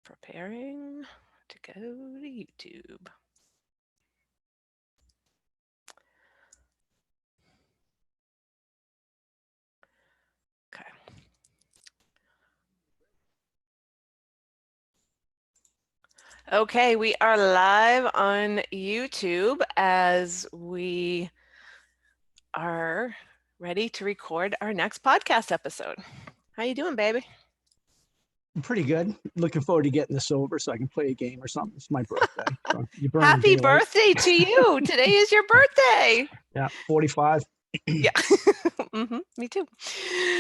Preparing to go to YouTube. Okay. Okay, we are live on YouTube as we are ready to record our next podcast episode. How you doing, baby? I'm pretty good. Looking forward to getting this over so I can play a game or something. It's my birthday. So you burn Happy daylight. birthday to you. Today is your birthday. Yeah, 45. Yeah. Me too.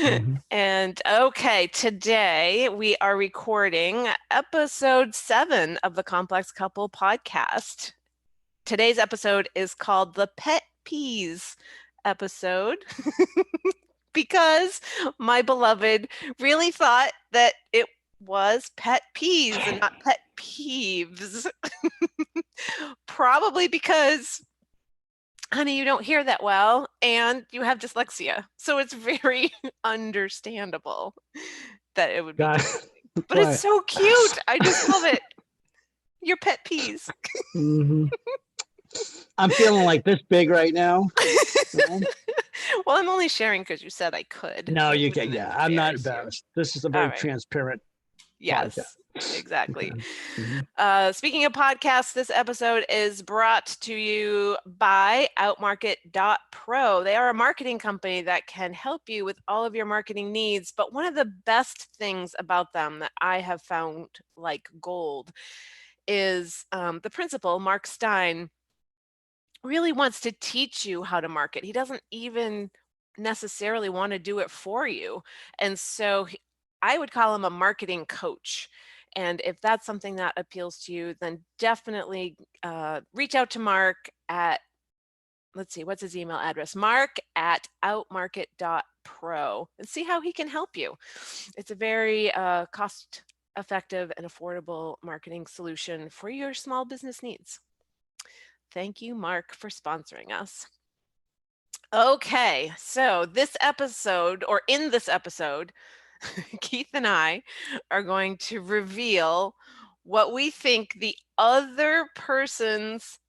Mhm. And okay, today we are recording episode 7 of the Complex Couple podcast. Today's episode is called the Pet Peeves episode because my beloved really thought that it was pet peeves and not pet peeves. Probably because, honey, you don't hear that well and you have dyslexia. So it's very understandable that it would be confusing. But it's so cute. I just love it. Your pet peeves. I'm feeling like this big right now. Well, I'm only sharing because you said I could. No, you can. Yeah, I'm not embarrassed. This is a very transparent. Yes, podcast. Exactly. Mhm. Speaking of podcasts, this episode is brought to you by Outmarket.pro. They are a marketing company that can help you with all of your marketing needs. But one of the best things about them that I have found like gold is the principal, Mark Stein, really wants to teach you how to market. He doesn't even necessarily want to do it for you. And so I would call him a marketing coach. And if that's something that appeals to you, then definitely reach out to Mark at, let's see, what's his email address? Mark@outmarket.pro and see how he can help you. It's a very cost-effective and affordable marketing solution for your small business needs. Thank you, Mark, for sponsoring us. Okay, so this episode, or in this episode, Keith and I are going to reveal what we think the other person's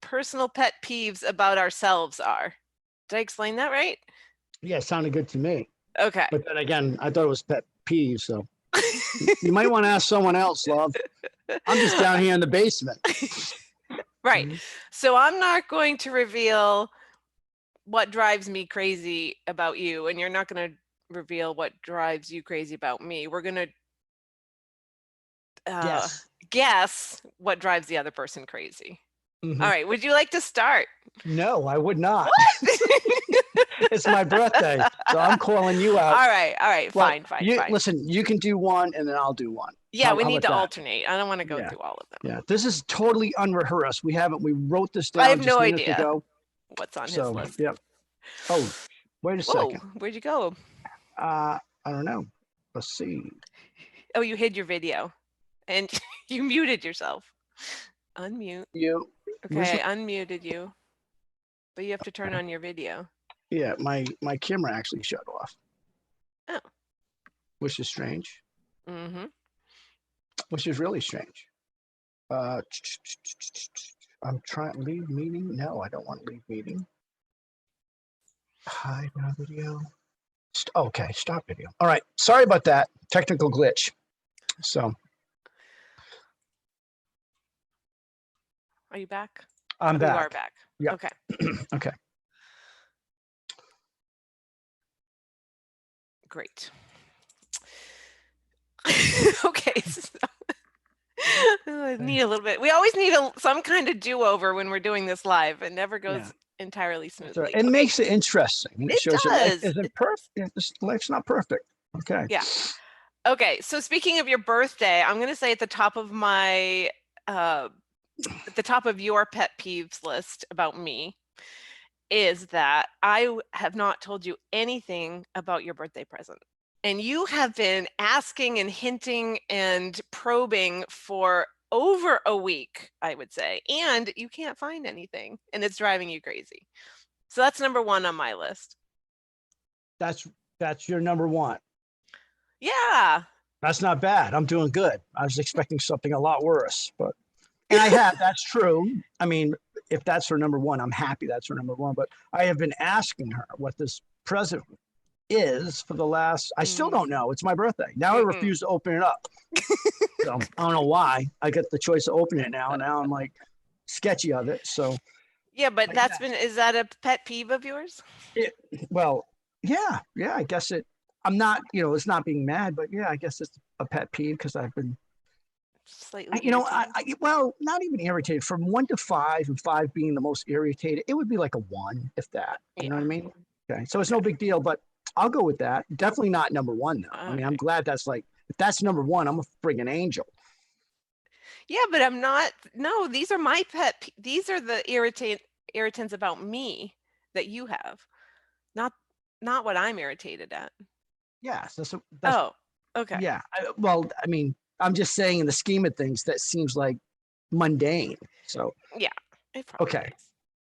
personal pet peeves about ourselves are. Did I explain that right? Yeah, it sounded good to me. Okay. But then again, I thought it was pet peeve. So you might want to ask someone else, love. I'm just down here in the basement. Right. So I'm not going to reveal what drives me crazy about you, and you're not going to reveal what drives you crazy about me. We're going to guess what drives the other person crazy. All right. Would you like to start? No, I would not. What? It's my birthday, so I'm calling you out. All right. Fine. Listen, you can do one, and then I'll do one. Yeah, we need to alternate. I don't want to go through all of them. Yeah, this is totally unrehearsed. We wrote this down. I have no idea ago. What's on his list. Yeah. Oh, wait a second. Where'd you go? I don't know. Let's see. Oh, you hid your video, and you muted yourself. Unmute. You. Okay, I unmuted you, but you have to turn on your video. Yeah, my camera actually shut off. Oh. Which is strange. Which is really strange. I'm trying leave meeting. No, I don't want to leave meeting. Hide my video. Okay, stop video. All right, sorry about that technical glitch. So, are you back? I'm back. You are back. Yeah. Okay. Okay. Great. Okay. So I need a little bit. We always need some kind of do-over when we're doing this live. It never goes entirely smoothly. It makes it interesting. And it shows does. Life isn't perfect. Life's not perfect. Okay. Yeah. Okay. So speaking of your birthday, I'm going to say at the top of my, at the top of your pet peeves list about me is that I have not told you anything about your birthday present. And you have been asking and hinting and probing for over a week, I would say, and you can't find anything, and it's driving you crazy. So that's number 1 on my list. That's your number 1. Yeah. That's not bad. I'm doing good. I was expecting something a lot worse, but and I have. That's true. I mean, if that's her number one, I'm happy that's her number one. But I have been asking her what this present is for the last. I still Mm. don't know. It's my birthday. Now I Mm-mm. refuse to open it up. So I don't know why. I get the choice to open it now. Now I'm like sketchy of it. So Yeah, but but that's yeah, been, is that a pet peeve of yours? it, well, yeah, yeah. I guess it. I'm not. It's not being mad, but yeah, I guess it's a pet peeve because I've been Slightly irritated? well, not even irritated. From 1 to 5, and 5 being the most irritated, it would be like a 1, if that. You know what Yeah. I mean? Okay, so it's no Okay. big deal, but I'll go with that. Definitely not number one though. I All mean, I'm right. glad that's like if that's number one, I'm a friggin' angel. Yeah, but I'm not. No, these are my these are the irritants about me that you have, not not what I'm irritated at. Yeah, so that's Oh, okay. yeah. Well, I mean, I'm just saying in the scheme of things, that seems like mundane. So Yeah, it probably okay,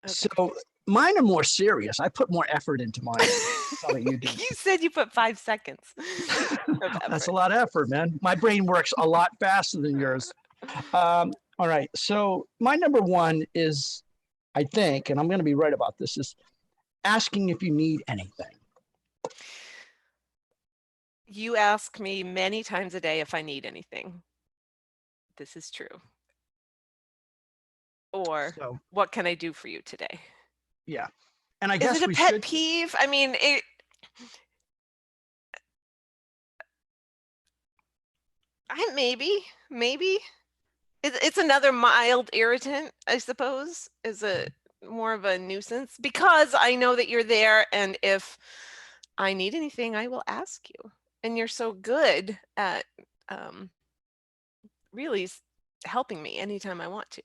is. so Okay. mine are more serious. I put more effort into mine than probably you do. You said you put 5 seconds of That's a effort. lot of effort, man. My brain works a lot faster than yours. All right. So my number one is, I think, and I'm going to be right about this, is asking if you need anything. You ask me many times a day if I need anything. This is true. Or So what can I do for you today? yeah, and I Is it guess a we pet should. peeve? I mean, maybe. It's another mild irritant, I suppose, is a more of a nuisance because I know that you're there, and if I need anything, I will ask you. And you're so good at um, really helping me anytime I want to,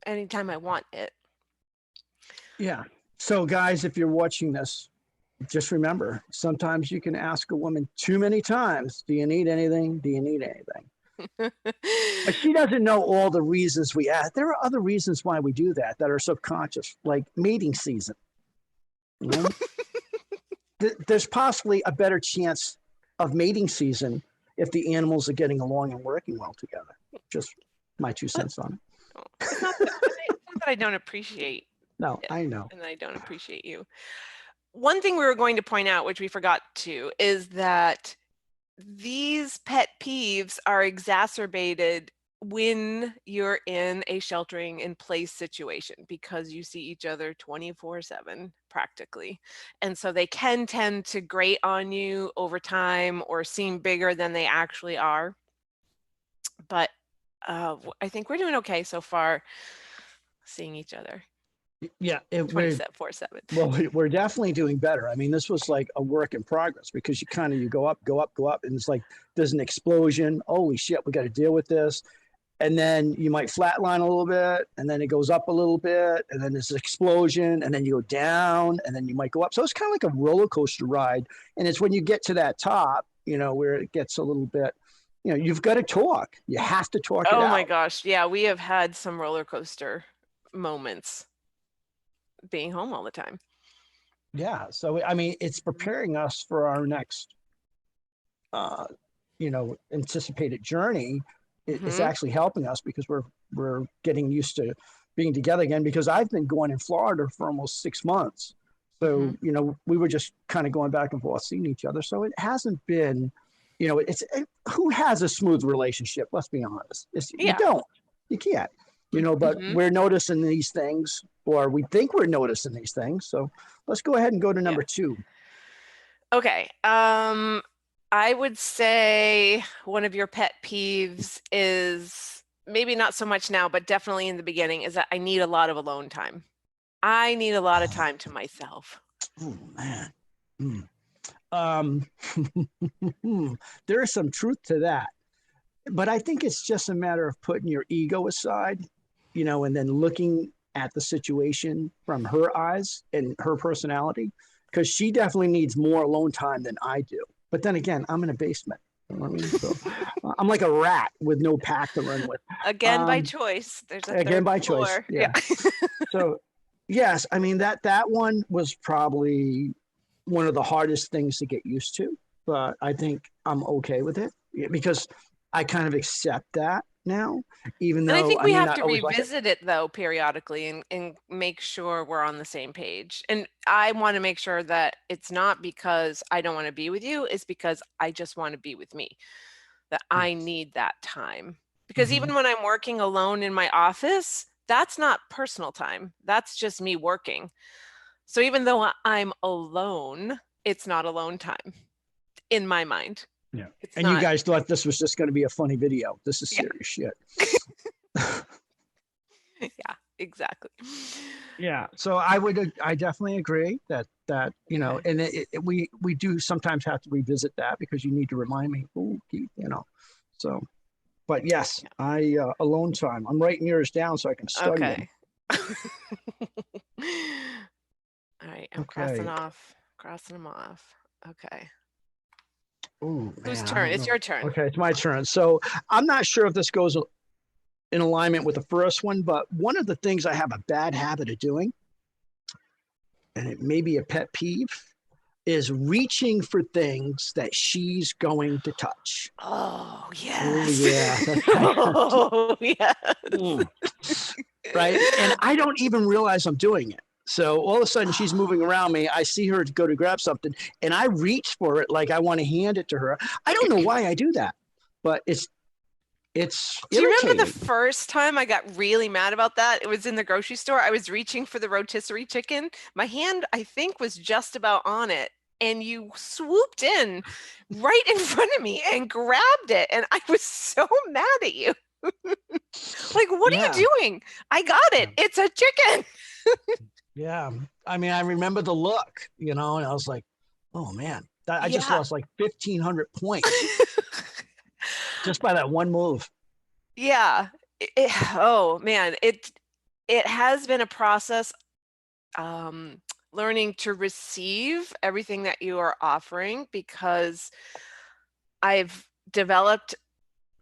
anytime I want it. Yeah. So guys, if you're watching this, just remember, sometimes you can ask a woman too many times, do you need anything? Do you need anything? But she doesn't know all the reasons we ask. There are other reasons why we do that are subconscious, like mating season. You know, there's possibly a better chance of mating season if the animals are getting along and working well together. Just my 2 cents on Oh, it's not that I don't appreciate it. No, it, I know. and I don't appreciate you. One thing we were going to point out, which we forgot to, is that these pet peeves are exacerbated when you're in a sheltering in place situation because you see each other 24/7 practically. And so they can tend to grate on you over time or seem bigger than they actually are. But I think we're doing okay so far seeing each other Yeah, twenty-four seven. well, we're definitely doing better. I mean, this was like a work in progress because you go up, go up, go up, and it's like there's an explosion. Holy shit, we got to deal with this. And then you might flatline a little bit, and then it goes up a little bit, and then there's an explosion, and then you go down, and then you might go up. So it's kind of like a roller coaster ride. And it's when you get to that top, where it gets a little bit, you've got to talk. You have to talk it Oh my out. gosh. Yeah, we have had some roller coaster moments being home all the time. Yeah. So I mean, it's preparing us for our next, uh, anticipated journey. It's Hmm. actually helping us because we're getting used to being together again. Because I've been going in Florida for almost 6 months, Hmm. so we were just kind of going back and forth, seeing each other. So it hasn't been, who has a smooth relationship? Let's be honest. You Yeah. don't, you can't, But Hmm. we're noticing these things, or we think we're noticing these things. So let's go ahead and go to Yeah. number two. Okay. I would say one of your pet peeves is maybe not so much now, but definitely in the beginning is that I need a lot of alone time. I need a lot of time to myself. Oh man. Mm. Um, there is some truth to that, but I think it's just a matter of putting your ego aside, and then looking at the situation from her eyes and her personality, because she definitely needs more alone time than I do. But then again, I'm in a basement. You know what I mean? So I'm like a rat with no pack to run with. Again, by Um, choice. There's a Again, third by choice. floor. Yeah. Yeah. So yes, I mean that one was probably one of the hardest things to get used to, but I think I'm okay with it. because I kind of accept that now, even And I though think I we may have not to always like it. revisit it though periodically and make sure we're on the same page. And I want to make sure that it's not because I don't want to be with you, it's because I just want to be with me, that I Yes. need that time. Because Hmm. even when I'm working alone in my office, that's not personal time. That's just me working. So even though I'm alone, it's not alone time in my mind. Yeah. It's And you not. guys thought this was just going to be a funny video. This is Yeah. serious shit. Yeah, exactly. Yeah. So I definitely agree that, Okay. and we do sometimes have to revisit that because you need to remind me, oh, so, but yes, alone time. I'm writing yours down so I can study them. Okay. All right, I'm Okay. crossing them off. Okay. Oh Whose man, I turn? don't It's know. your turn. Okay, it's my turn. So I'm not sure if this goes in alignment with the first one, but one of the things I have a bad habit of doing, and it may be a pet peeve, is reaching for things that she's going to touch. Oh, Oh yes. yeah, that's Oh, yes. mm, right. And I don't even realize I'm doing it. So all of a sudden she's moving around me. I see her go to grab something, and I reach for it like I want to hand it to her. I don't know why I do that, but it's Do you remember the irritating. first time I got really mad about that? It was in the grocery store. I was reaching for the rotisserie chicken. My hand, I think, was just about on it. And you swooped in right in front of me and grabbed it. And I was so mad at you. Like, what are Yeah, you doing? I got it. yeah, It's a chicken. yeah. I mean, I remember the look, and I was like, oh man, I just Yeah. lost like 1,500 points just by that one move. Yeah. Oh man, it has been a process um learning to receive everything that you are offering because I've developed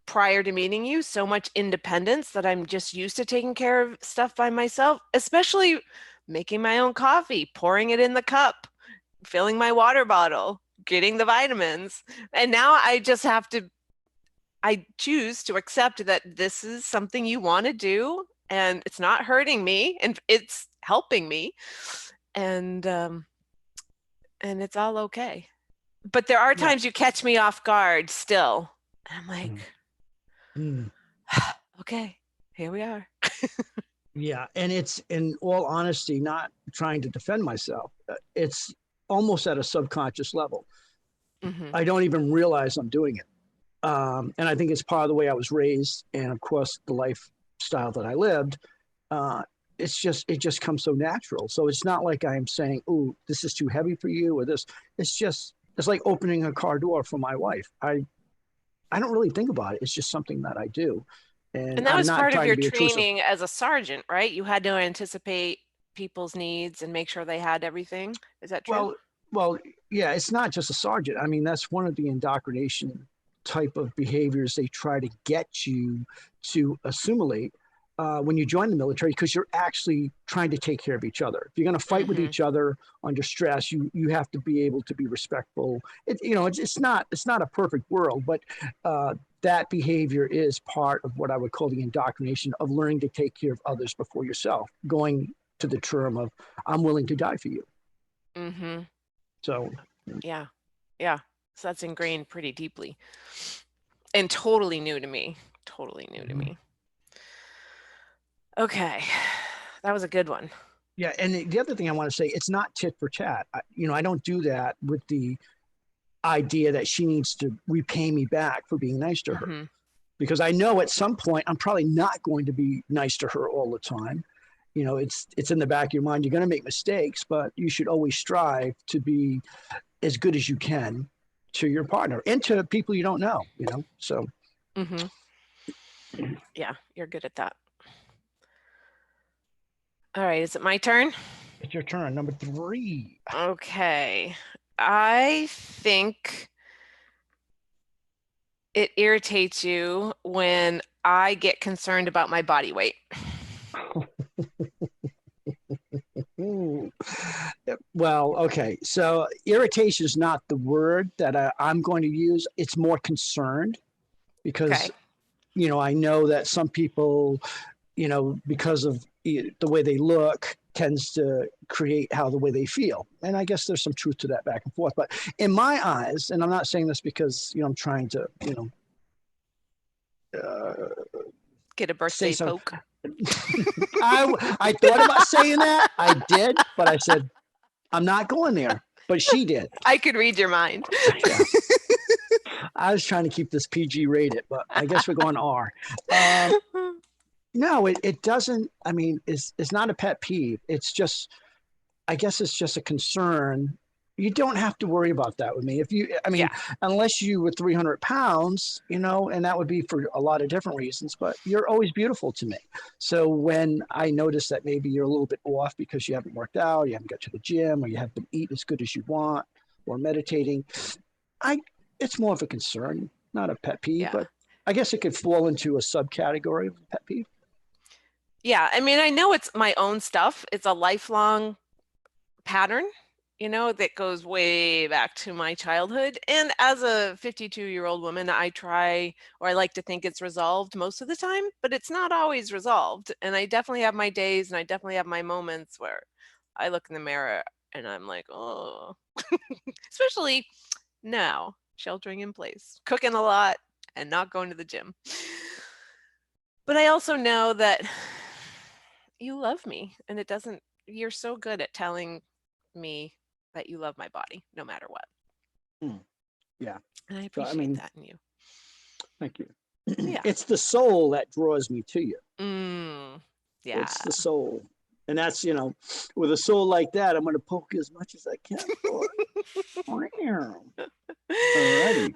prior to meeting you so much independence that I'm just used to taking care of stuff by myself, especially making my own coffee, pouring it in the cup, filling my water bottle, getting the vitamins. And now I choose to accept that this is something you want to do and it's not hurting me and it's helping me. And and it's all okay. But there are Yeah. times you catch me off guard still. And I'm like, Mm. Mm. okay, here we are. Yeah, and it's in all honesty, not trying to defend myself. It's almost at a subconscious level. Hmm. I don't even realize I'm doing it. And I think it's part of the way I was raised, and of course the lifestyle that I lived. Uh, it just comes so natural. So it's not like I'm saying, "Oh, this is too heavy for you," or this. It's like opening a car door for my wife. I don't really think about it. It's just something that I do, and And that I'm was not part of trying to your be intrusive. training as a sergeant, right? You had to anticipate people's needs and make sure they had everything. Is that true? Well, well, yeah, it's not just a sergeant. I mean, that's one of the indoctrination type of behaviors they try to get you to assimilate when you join the military, because you're actually trying to take care of each other. If you're going to fight with Hmm. each other under stress, you have to be able to be respectful. It's not a perfect world, but that behavior is part of what I would call the indoctrination of learning to take care of others before yourself, going to the term of I'm willing to die for you. Hmm. So Yeah. Yeah. So that's ingrained pretty deeply and totally new to me. Totally new to mhm. me. Okay. That was a good one. Yeah, and the other thing I want to say, it's not tit for tat. I don't do that with the idea that she needs to repay me back for being nice to her, Hmm. because I know at some point I'm probably not going to be nice to her all the time. It's in the back of your mind. You're going to make mistakes, but you should always strive to be as good as you can to your partner and to people you don't know. So Hmm. Yeah, you're good at that. All right, is it my turn? it's your turn. Number three. Okay. I think it irritates you when I get concerned about my body weight. Ooh. Well, okay. So irritation is not the word that I'm going to use. It's more concerned because, Okay. I know that some people, because of the way they look, tends to create how the way they feel. And I guess there's some truth to that back and forth. But in my eyes, and I'm not saying this because, I'm trying to, Get a say birthday so. poke. I thought about saying that. I did, but I said, I'm not going there. But she did. I could read your mind. Yeah. I was trying to keep this PG rated, but I guess we're going R. No, it doesn't. I mean, it's not a pet peeve. It's just, I guess it's just a concern. You don't have to worry about that with me. I mean, Yeah. unless you were 300 pounds, and that would be for a lot of different reasons, but you're always beautiful to me. So when I notice that maybe you're a little bit off because you haven't worked out, you haven't got to the gym, or you haven't eaten as good as you want, or meditating, I it's more of a concern, not a pet peeve, Yeah. but I guess it could fall into a subcategory of pet peeve. Yeah. I mean, I know it's my own stuff. It's a lifelong pattern, that goes way back to my childhood. And as a 52-year-old woman, I like to think it's resolved most of the time, but it's not always resolved. And I definitely have my days and I definitely have my moments where I look in the mirror and I'm like, oh, especially now, sheltering in place, cooking a lot and not going to the gym. But I also know that you love me and you're so good at telling me that you love my body no matter what. Yeah. And I So, I appreciate mean, that in you. thank you. Yeah. It's the soul that draws me to you. Mm, yeah. It's the soul. And that's, with a soul like that, I'm going to poke as much as I can for it. All righty.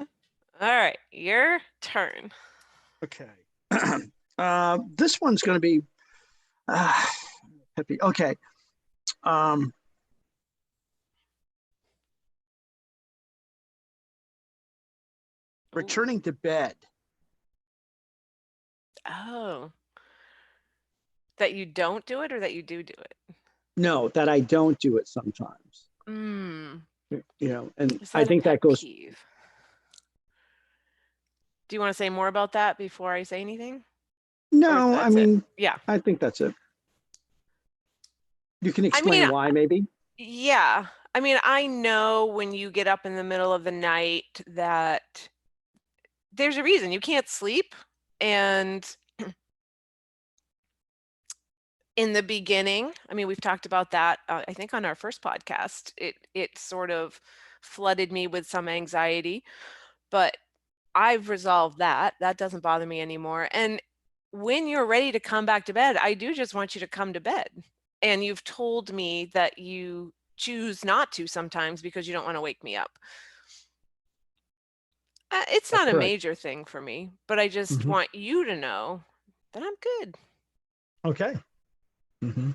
All right, your turn. Okay. This one's going to be happy. Okay. Um, Ooh. returning to bed. Oh, that you don't do it or that you do it? No, that I don't do it sometimes. Mm, And is I that a think pet that goes. peeve? Do you want to say more about that before I say anything? Or No, I that's it? mean, Yeah. I think that's it. You can I mean, explain why, maybe. yeah. I mean, I know when you get up in the middle of the night that there's a reason you can't sleep. And in the beginning, I mean, we've talked about that, I think on our first podcast, it sort of flooded me with some anxiety, but I've resolved that. That doesn't bother me anymore. And when you're ready to come back to bed, I do just want you to come to bed. And you've told me that you choose not to sometimes because you don't want to wake me up. It's That's not a correct. major thing for me, but I just Hmm. want you to know that I'm good. Okay. Hmm.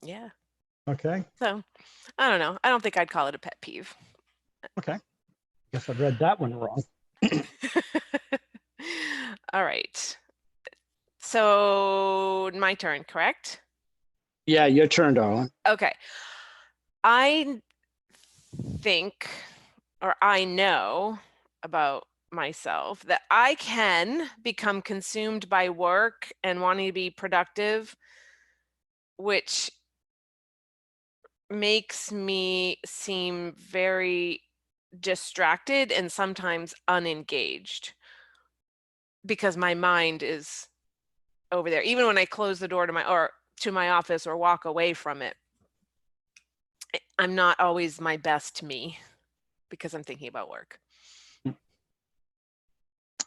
Yeah. Okay. So I don't know. I don't think I'd call it a pet peeve. Okay. Guess I read that one wrong. All right. So my turn, correct? Yeah, your turn, darling. Okay. I think, or I know about myself that I can become consumed by work and wanting to be productive, which makes me seem very distracted and sometimes unengaged because my mind is over there. Even when I close the door to my office or walk away from it, I'm not always my best me because I'm thinking about work.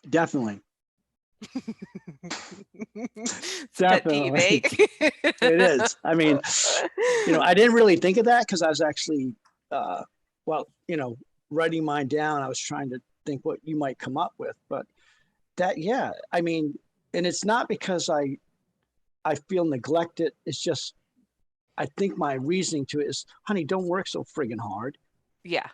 Definitely. It's a pet peeve, eh? Definitely. It is. I mean, I didn't really think of that because I was actually, well, writing mine down. I was trying to think what you might come up with, but yeah, I mean, and it's not because I feel neglected. It's just, I think my reasoning to it is, honey, don't work so friggin' hard. Yeah.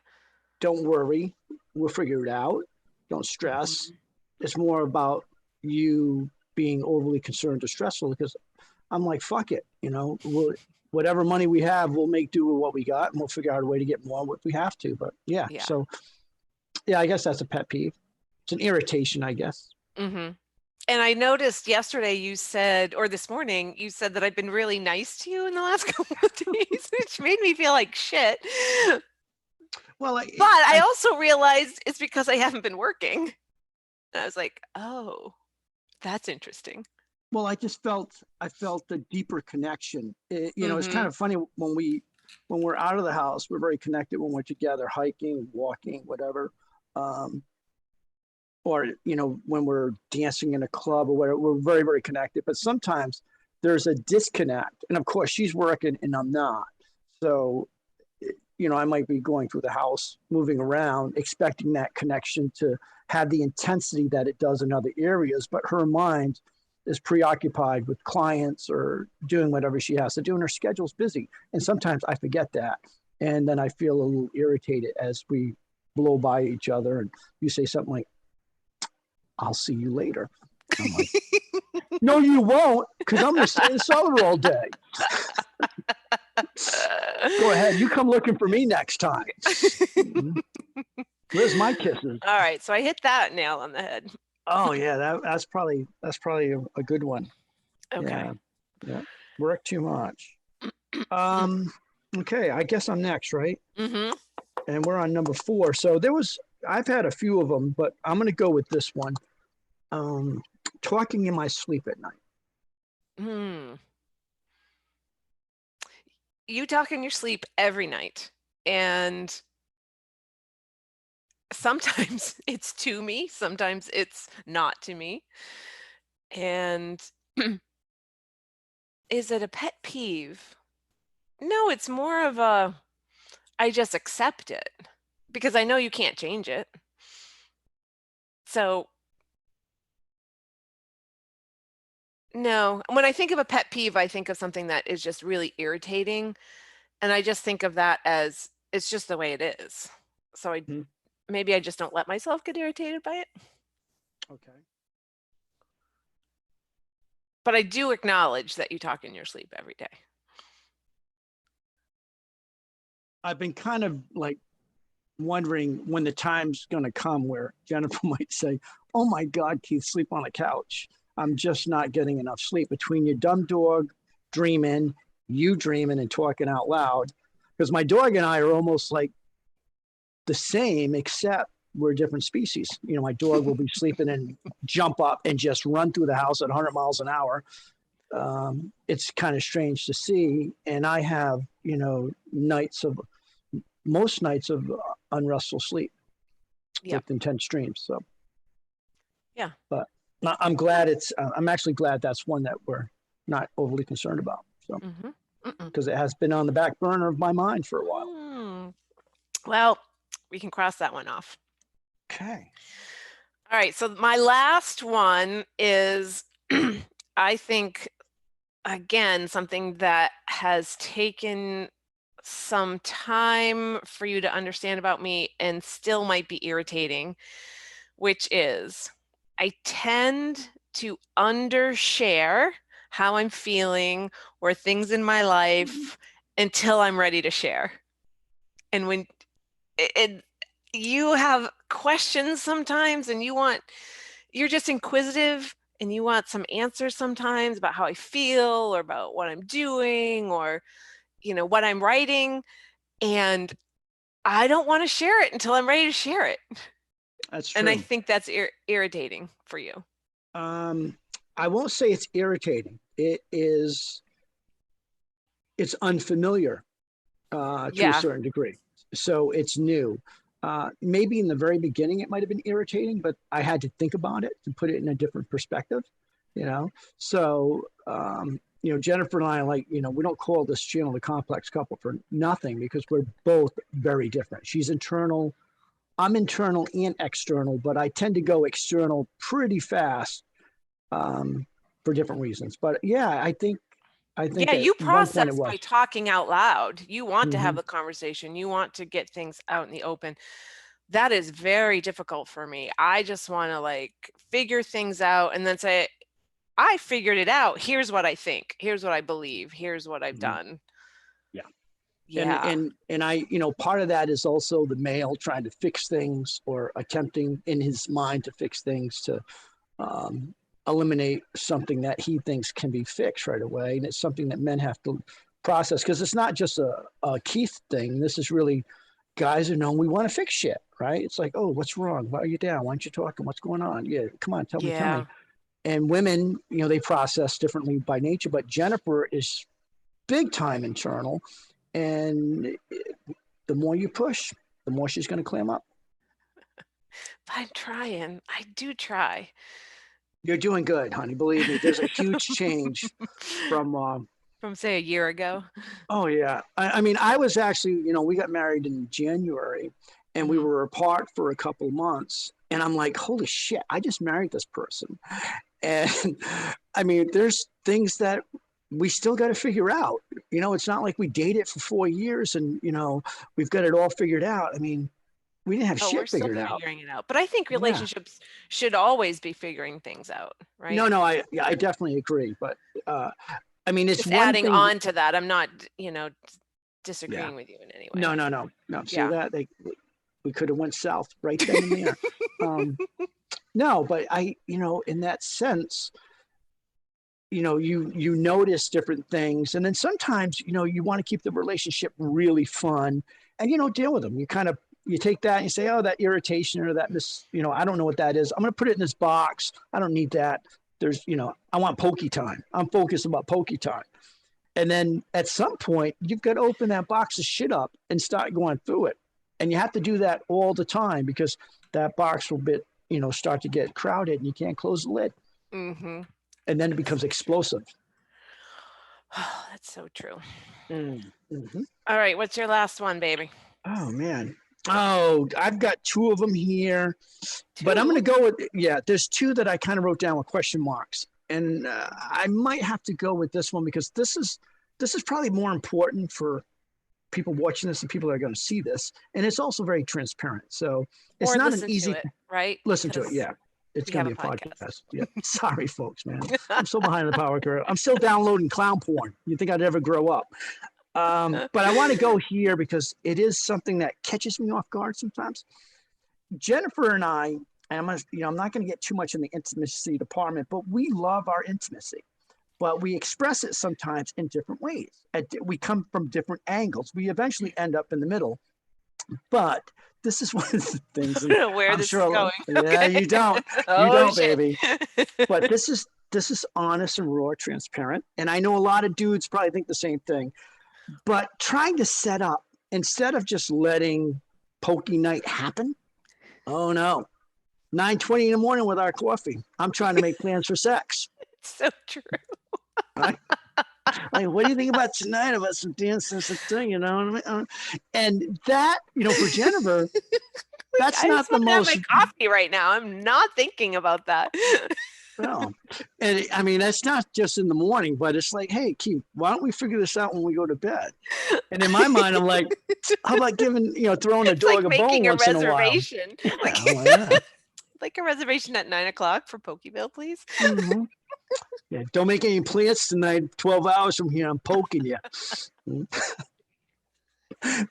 Don't worry. We'll figure it out. Don't stress. Mhm. It's more about you being overly concerned or stressful because I'm like, fuck it, whatever money we have, we'll make do with what we got, and we'll figure out a way to get more if we have to. But yeah, Yeah. so yeah, I guess that's a pet peeve. It's an irritation, I guess. Mm-hmm. And I noticed yesterday you said, or this morning, you said that I've been really nice to you in the last couple of days, which made me feel like shit. Well, But I also realized it's because I haven't been working. And I was like, oh, that's interesting. well, I felt a deeper connection. It's kind Mm-hmm. of funny when we're out of the house, we're very connected when we're together, hiking, walking, whatever. Um, or when we're dancing in a club or whatever, we're very, very connected. But sometimes there's a disconnect, and of course she's working and I'm not. So I might be going through the house, moving around, expecting that connection to have the intensity that it does in other areas, but her mind is preoccupied with clients or doing whatever she has to do, and her schedule's busy. And sometimes I forget that. And then I feel a little irritated as we blow by each other and you say something like, I'll see you later. I'm like, no, you won't, because I'm going to stay in the cellar all day. Go ahead. You come looking for me next time. Where's my kisses? All right, so I hit that nail on the head. Oh yeah, that's probably a good one. Okay. Yeah. Work too much. Okay, I guess I'm next, right? Mm-hmm. And we're on number 4. So I've had a few of them, but I'm going to go with this one. Talking in my sleep at night. You talk in your sleep every night, and sometimes it's to me, sometimes it's not to me. And is it a pet peeve? No, it's more of I just accept it because I know you can't change it. So no, when I think of a pet peeve, I think of something that is just really irritating. And I just think of that as it's just the way it is. So maybe I just don't let myself get irritated by it. Okay. But I do acknowledge that you talk in your sleep every day. I've been kind of like wondering when the time's going to come where Jennifer might say, oh my God, Keith, sleep on a couch. I'm just not getting enough sleep between your dumb dog dreaming, you dreaming and talking out loud. Because my dog and I are almost like the same, except we're different species. My dog will be sleeping and jump up and just run through the house at 100 miles an hour. It's kind of strange to see. And I have, most nights of unrestful sleep with intense dreams. So, yeah. But I'm actually glad that's one that we're not overly concerned about. So, because it has been on the back burner of my mind for a while. Well, we can cross that one off. Okay. All right. So my last one is, I think, again, something that has taken some time for you to understand about me and still might be irritating, which is I tend to undershare how I'm feeling or things in my life until I'm ready to share. And when you have questions sometimes and you're just inquisitive and you want some answers sometimes about how I feel or about what I'm doing or what I'm writing, and I don't want to share it until I'm ready to share it. That's true. And I think that's irritating for you. I won't say it's irritating. It's unfamiliar to a certain degree. So it's new. Maybe in the very beginning it might have been irritating, but I had to think about it to put it in a different perspective. So Jennifer and I, we don't call this channel the complex couple for nothing, because we're both very different. She's internal, I'm internal and external, but I tend to go external pretty fast for different reasons. But yeah, I think you process by talking out loud. You want to have the conversation. You want to get things out in the open. That is very difficult for me. I just want to figure things out and then say, I figured it out. Here's what I think. Here's what I believe. Here's what I've done. Yeah. Yeah. And I, part of that is also the male trying to fix things or attempting in his mind to fix things to eliminate something that he thinks can be fixed right away. And it's something that men have to process, because it's not just a Keith thing. This is really guys who know we want to fix shit, right? It's like, oh, what's wrong? Why are you down? Why aren't you talking? What's going on? Yeah, come on, tell me, tell Yeah. me. And women, they process differently by nature, but Jennifer is big time internal. And the more you push, the more she's going to clam up. I'm trying. I do try. You're doing good, honey. Believe me, there's a huge change from From say a year ago. oh yeah. I mean, I was actually, we got married in January and we were apart for a couple of months. And I'm like, holy shit, I just married this person. And I mean, there's things that we still got to figure out. It's not like we dated for 4 years and, we've got it all figured out. I mean, we didn't have Oh, we're shit still figured out. figuring it out. But I think Yeah. relationships should always be figuring things out, right? No, I definitely agree. But I mean, it's Just one adding thing. on to that. I'm not, disagreeing with you in any way. No. See Yeah. that we could have went south right then and there. No, but in that sense, you notice different things, and then sometimes you want to keep the relationship really fun, and deal with them. You take that and you say, oh, that irritation or that I don't know what that is. I'm going to put it in this box. I don't need that. There's I want pokey time. I'm focused about pokey time. And then at some point, you've got to open that box of shit up and start going through it. And you have to do that all the time, because that box will start to get crowded and you can't close the lid. Mm-hmm. And then it becomes explosive. Oh, that's so true. Mm-hmm. All right. What's your last one, baby? Oh, man. Oh, I've got 2 of them here. But I'm going to go with, there's 2 that I kind of wrote down with question marks. And I might have to go with this one, because this is probably more important for people watching this and people that are going to see this. And it's also very transparent. So it's not an easy to it, right? Listen to it. Yeah. It's going to be a podcast. Yeah. Sorry, folks, man. I'm so behind the power curve. I'm still downloading clown porn. You think I'd ever grow up? But I want to go here because it is something that catches me off guard sometimes. Jennifer and I, and I'm not going to get too much in the intimacy department, but we love our intimacy. But we express it sometimes in different ways. We come from different angles. We eventually end up in the middle. But this is one of the things. I don't know where this is going. Yeah, okay. You don't. Oh, you don't, shit. baby. But this is honest and raw, transparent. And I know a lot of dudes probably think the same thing. But trying to set up, instead of just letting pokey night happen, oh no. 9:20 in the morning with our coffee. I'm trying to make plans for sex. It's so true. Right? Like, what do you think about tonight? About some dance and some thing, And that, for Jennifer, that's not the most. I have my coffee right now. I'm not thinking about that. Well, and I mean, that's not just in the morning, but it's like, hey, Keith, why don't we figure this out when we go to bed? And in my mind, I'm like, how about throwing a dog a bone once in a while? Like a reservation at 9:00 for Pokeville, please. Mm-hmm. Yeah, don't make any plans tonight. 12 hours from here, I'm poking you.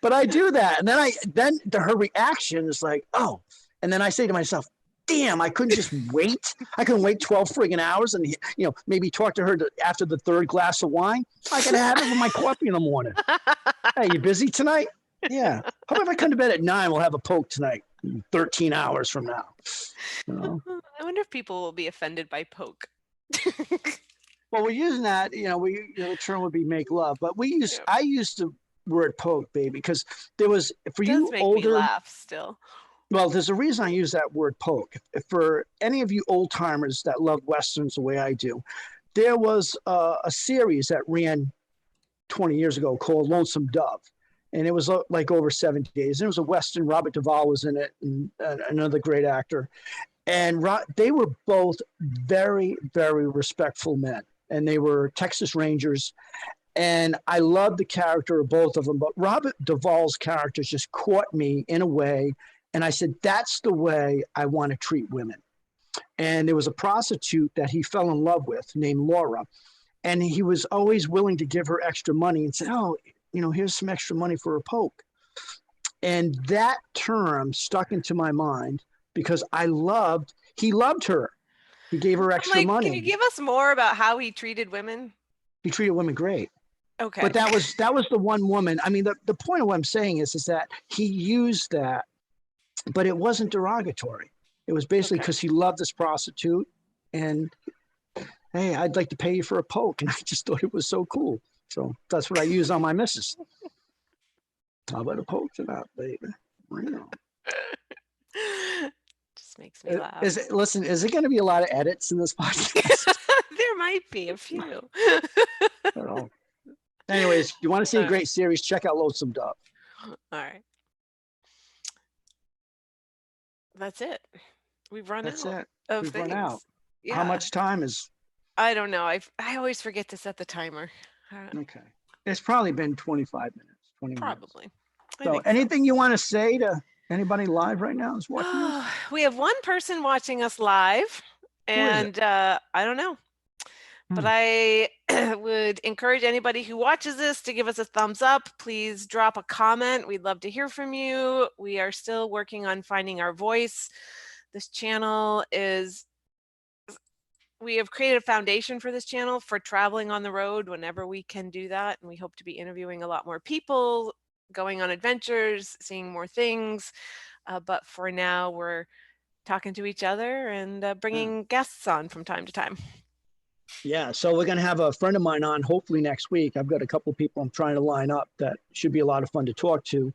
But I do that, and then her reaction is like, oh, and then I say to myself, damn, I couldn't just wait. I couldn't wait 12 friggin' hours and maybe talk to her after the 3rd glass of wine. I gotta have it with my coffee in the morning. Hey, you busy tonight? Yeah. How about if I come to bed at 9? We'll have a poke tonight. 13 hours from now. I wonder if people will be offended by poke. Well, we're using that, the term would be make love, but I used the word poke, baby, because there was, for you make older, me laugh still. Well, there's a reason I use that word poke. For any of you old timers that love Westerns the way I do, there was a series that ran 20 years ago called Lonesome Dove. And it was like over 70 days. And it was a Western. Robert Duvall was in it, and another great actor. And they were both very, very respectful men. And they were Texas Rangers. And I loved the character of both of them. But Robert Duvall's character just caught me in a way. And I said, that's the way I want to treat women. And there was a prostitute that he fell in love with named Laura. And he was always willing to give her extra money and said, oh, here's some extra money for a poke. And that term stuck into my mind because he loved her. He gave her extra money. Can you give us more about how he treated women? He treated women great. Okay. But that was the one woman. I mean, the point of what I'm saying is that he used that, but it wasn't derogatory. It was basically because he loved this prostitute and, hey, I'd like to pay you for a poke. And I just thought it was so cool. So that's what I use on my missus. How about a poke to that, baby? Just makes me laugh. Is it going to be a lot of edits in this podcast? There might be a few. I don't know. Anyways, if you want to see a great series, check out Lonesome Dove. All right. That's it. We've run out of things. Run out. Yeah. How much time is? I don't know. I always forget to set the timer. Okay. It's probably been 25 minutes. 20 probably. Minutes. So anything you want to say to anybody live right now is watching us? We have one person watching us live, and I don't know. But I would encourage anybody who watches this to give us a thumbs up. Please drop a comment. We'd love to hear from you. We are still working on finding our voice. This channel we have created a foundation for this channel for traveling on the road whenever we can do that. And we hope to be interviewing a lot more people, going on adventures, seeing more things. But for now, we're talking to each other and bringing guests on from time to time. Yeah, so we're going to have a friend of mine on hopefully next week. I've got a couple of people I'm trying to line up that should be a lot of fun to talk to.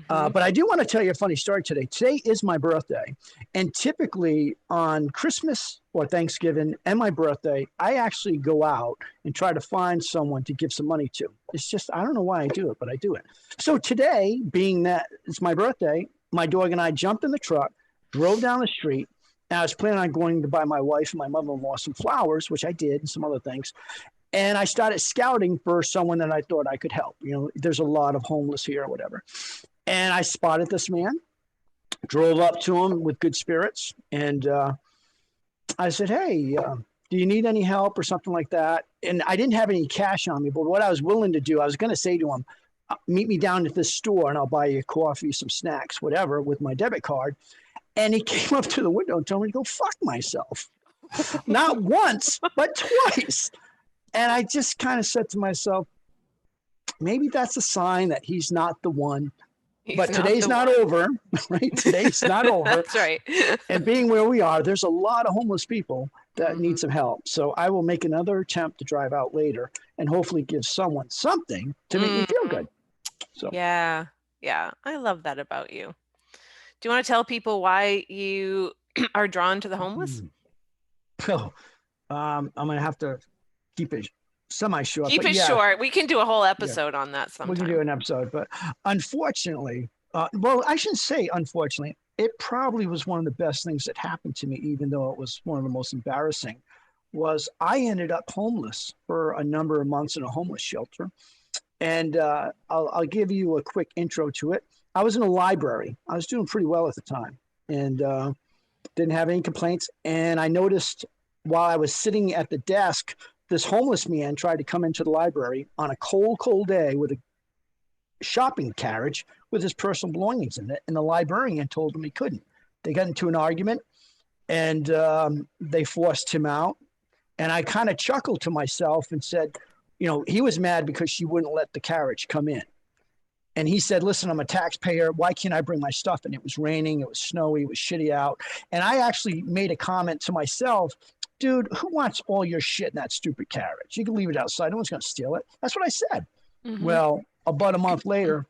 But I do want to tell you a funny story today. Today is my birthday. And typically on Christmas or Thanksgiving and my birthday, I actually go out and try to find someone to give some money to. It's just, I don't know why I do it, but I do it. So today, being that it's my birthday, my dog and I jumped in the truck, drove down the street. And I was planning on going to buy my wife and my mother-in-law some flowers, which I did, and some other things. And I started scouting for someone that I thought I could help. There's a lot of homeless here or whatever. And I spotted this man, drove up to him with good spirits. And I said, hey, do you need any help or something like that? And I didn't have any cash on me, but what I was willing to do, I was going to say to him, meet me down at this store and I'll buy you coffee, some snacks, whatever, with my debit card. And he came up to the window and told me to go fuck myself. Not once, but twice. And I just kind of said to myself, maybe that's a sign that he's not the one. But today's not over, right? Today's not over. That's right. And being where we are, there's a lot of homeless people that need some help. So I will make another attempt to drive out later and hopefully give someone something to make me feel good. So yeah. I love that about you. Do you want to tell people why you are drawn to the homeless? Oh, I'm going to have to keep it semi-short. Keep it short. We can do a whole episode on that sometime. We can do an episode. But unfortunately, well, I shouldn't say unfortunately. It probably was one of the best things that happened to me, even though it was one of the most embarrassing, was I ended up homeless for a number of months in a homeless shelter. And I'll give you a quick intro to it. I was in a library. I was doing pretty well at the time and didn't have any complaints. And I noticed while I was sitting at the desk, this homeless man tried to come into the library on a cold, cold day with a shopping carriage with his personal belongings in it. And the librarian told him he couldn't. They got into an argument and they forced him out. And I kind of chuckled to myself and said, he was mad because she wouldn't let the carriage come in. And he said, listen, I'm a taxpayer. Why can't I bring my stuff? And it was raining. It was snowy. It was shitty out. And I actually made a comment to myself, dude, who wants all your shit in that stupid carriage? You can leave it outside. No one's going to steal it. That's what I said. Well, about a month later,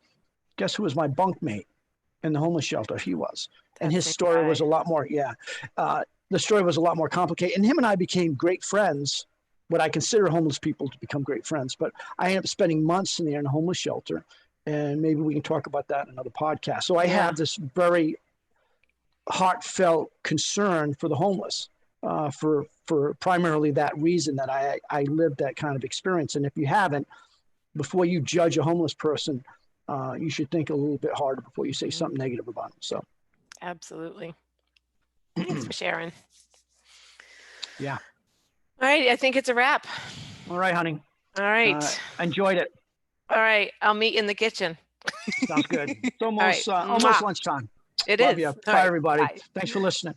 guess who was my bunkmate in the homeless shelter? He was. And his story was a lot more, the story was a lot more complicated. And him and I became great friends, what I consider homeless people to become great friends. But I ended up spending months in there in a homeless shelter. And maybe we can talk about that in another podcast. So I have this very heartfelt concern for the homeless, for primarily that reason that I lived that kind of experience. And if you haven't, before you judge a homeless person, you should think a little bit harder before you say something negative about them. So, absolutely. Thanks for sharing. Yeah. All right. I think it's a wrap. All right, honey. All right. Enjoyed it. All right. I'll meet you in the kitchen. Sounds good. It's All right. almost Mwah. lunchtime. It Love is. you. All Bye, right. everybody. Bye. Thanks for listening.